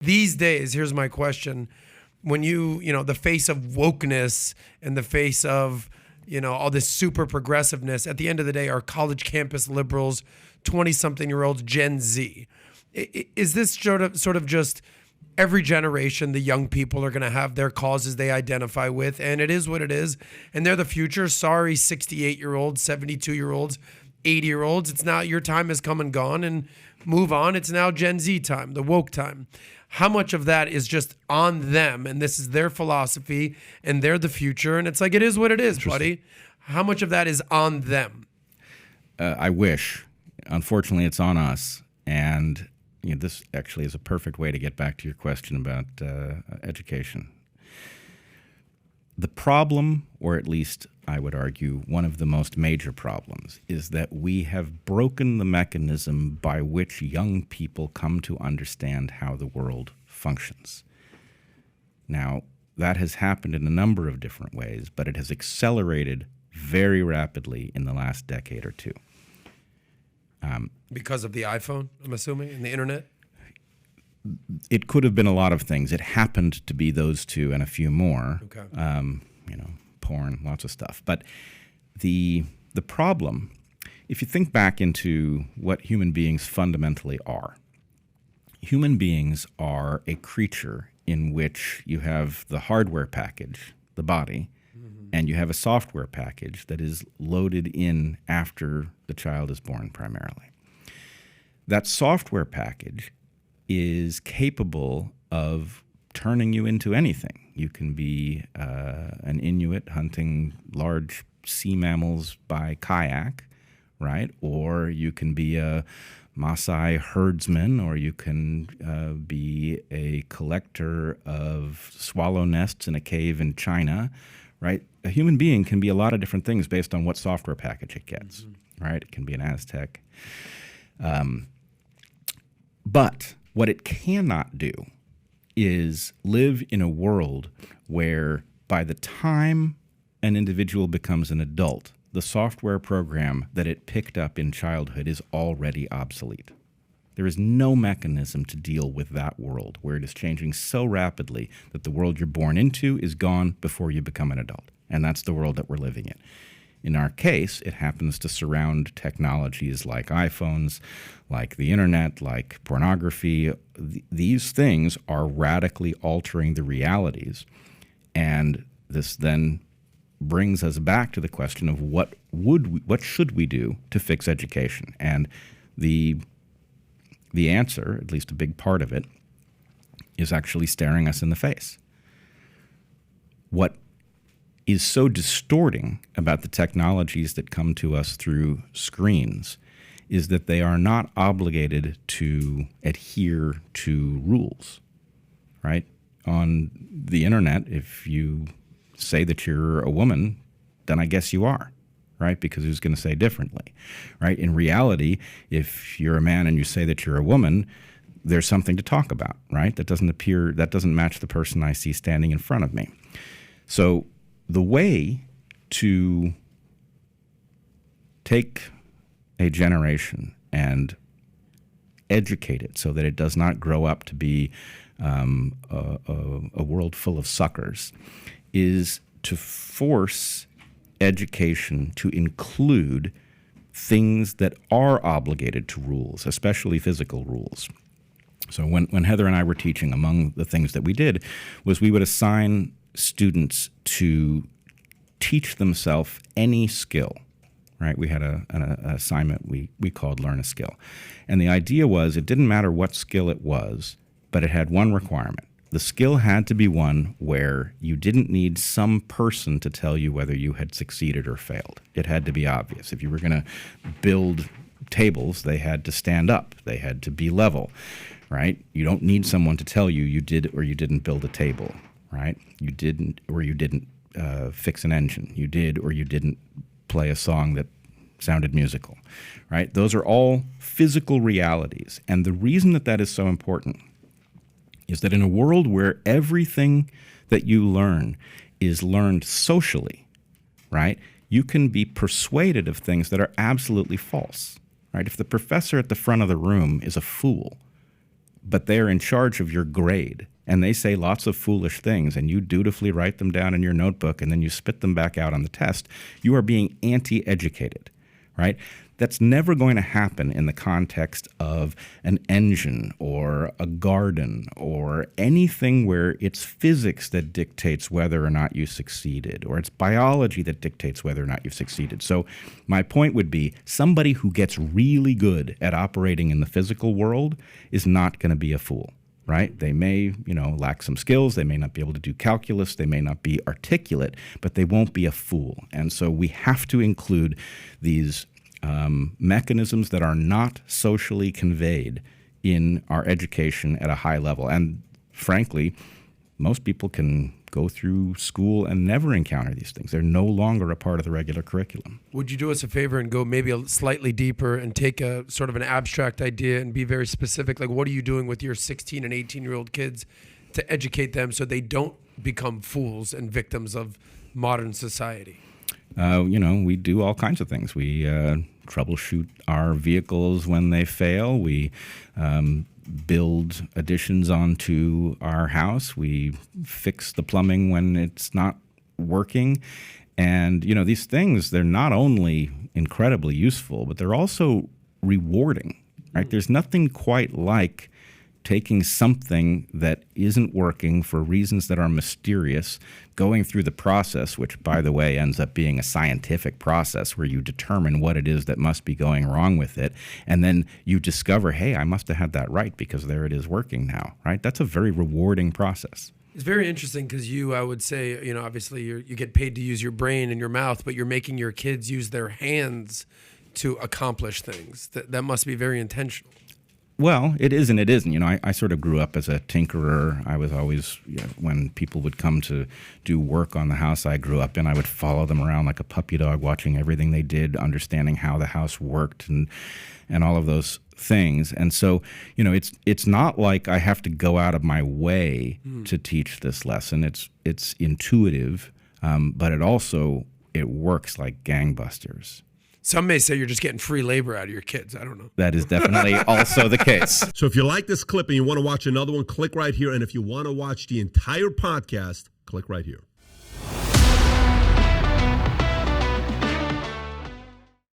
These days, here's my question. When the face of wokeness and the face of, all this super progressiveness, at the end of the day, are college campus liberals, 20-something-year-olds, Gen Z. Is this sort of just every generation, the young people are going to have their causes they identify with, and it is what it is, and they're the future? Sorry, 68-year-olds, 72-year-olds, 80-year-olds. It's not, your time has come and gone, and move on. It's now Gen Z time, the woke time. How much of that is just on them, and this is their philosophy, and they're the future, and it's like, it is what it is, buddy. How much of that is on them? I wish. Unfortunately, it's on us. And this actually is a perfect way to get back to your question about education. The problem, or at least I would argue one of the most major problems, is that we have broken the mechanism by which young people come to understand how the world functions. Now, that has happened in a number of different ways, but it has accelerated very rapidly in the last decade or two. Because of the iPhone, I'm assuming, and the internet? It could have been a lot of things. It happened to be those two and a few more. Okay. Porn, lots of stuff. But the problem, if you think back into what human beings fundamentally are, human beings are a creature in which you have the hardware package, the body, and you have a software package that is loaded in after the child is born primarily. That software package is capable of turning you into anything. You can be an Inuit hunting large sea mammals by kayak, right? Or you can be a Maasai herdsman, or you can be a collector of swallow nests in a cave in China, right? A human being can be a lot of different things based on what software package it gets, right? It can be an Aztec. But what it cannot do is live in a world where by the time an individual becomes an adult, the software program that it picked up in childhood is already obsolete. There is no mechanism to deal with that world where it is changing so rapidly that the world you're born into is gone before you become an adult. And that's the world that we're living in. In our case, it happens to surround technologies like iPhones, like the internet, like pornography. These things are radically altering the realities. And this then brings us back to the question of what should we do to fix education? And the answer, at least a big part of it, is actually staring us in the face. What is so distorting about the technologies that come to us through screens is that they are not obligated to adhere to rules, right? On the internet, if you say that you're a woman, then I guess you are, right? Because who's going to say differently, right? In reality, if you're a man and you say that you're a woman, there's something to talk about, right? That doesn't match the person I see standing in front of me. So the way to take a generation and educate it so that it does not grow up to be a world full of suckers is to force education to include things that are obligated to rules, especially physical rules. So when Heather and I were teaching, among the things that we did was we would assign students to teach themselves any skill, right? We had an assignment we called Learn a Skill. And the idea was it didn't matter what skill it was, but it had one requirement. The skill had to be one where you didn't need some person to tell you whether you had succeeded or failed. It had to be obvious. If you were going to build tables, they had to stand up. They had to be level, right? You don't need someone to tell you you did or you didn't build a table, right? You didn't or you didn't fix an engine. You did or you didn't play a song that sounded musical, right? Those are all physical realities. And the reason that is so important is that in a world where everything that you learn is learned socially, right, you can be persuaded of things that are absolutely false, right? If the professor at the front of the room is a fool, but they're in charge of your grade. And they say lots of foolish things, and you dutifully write them down in your notebook, and then you spit them back out on the test. You are being anti-educated, right? That's never going to happen in the context of an engine or a garden or anything where it's physics that dictates whether or not you succeeded, or it's biology that dictates whether or not you've succeeded. So my point would be somebody who gets really good at operating in the physical world is not going to be a fool. Right? They may, lack some skills. They may not be able to do calculus. They may not be articulate, but they won't be a fool. And so we have to include these mechanisms that are not socially conveyed in our education at a high level. And frankly, most people can go through school and never encounter these things. They're no longer a part of the regular curriculum. Would you do us a favor and go maybe a slightly deeper and take a sort of an abstract idea and be very specific? Like, what are you doing with your 16 and 18-year-old kids to educate them so they don't become fools and victims of modern society? We do all kinds of things. We troubleshoot our vehicles when they fail. We build additions onto our house. We fix the plumbing when it's not working. And, these things, they're not only incredibly useful, but they're also rewarding, right? There's nothing quite like taking something that isn't working for reasons that are mysterious, going through the process, which, by the way, ends up being a scientific process where you determine what it is that must be going wrong with it, and then you discover, hey, I must have had that right because there it is working now, right? That's a very rewarding process. It's very interesting because I would say, obviously you get paid to use your brain and your mouth, but you're making your kids use their hands to accomplish things. That must be very intentional. Well, it is and it isn't. I sort of grew up as a tinkerer. I was always, when people would come to do work on the house I grew up in, I would follow them around like a puppy dog, watching everything they did, understanding how the house worked and all of those things. And so, it's not like I have to go out of my way to teach this lesson. It's intuitive, but it works like gangbusters. Some may say you're just getting free labor out of your kids. I don't know. That is definitely also the case. So if you like this clip and you want to watch another one, click right here. And if you want to watch the entire podcast, click right here.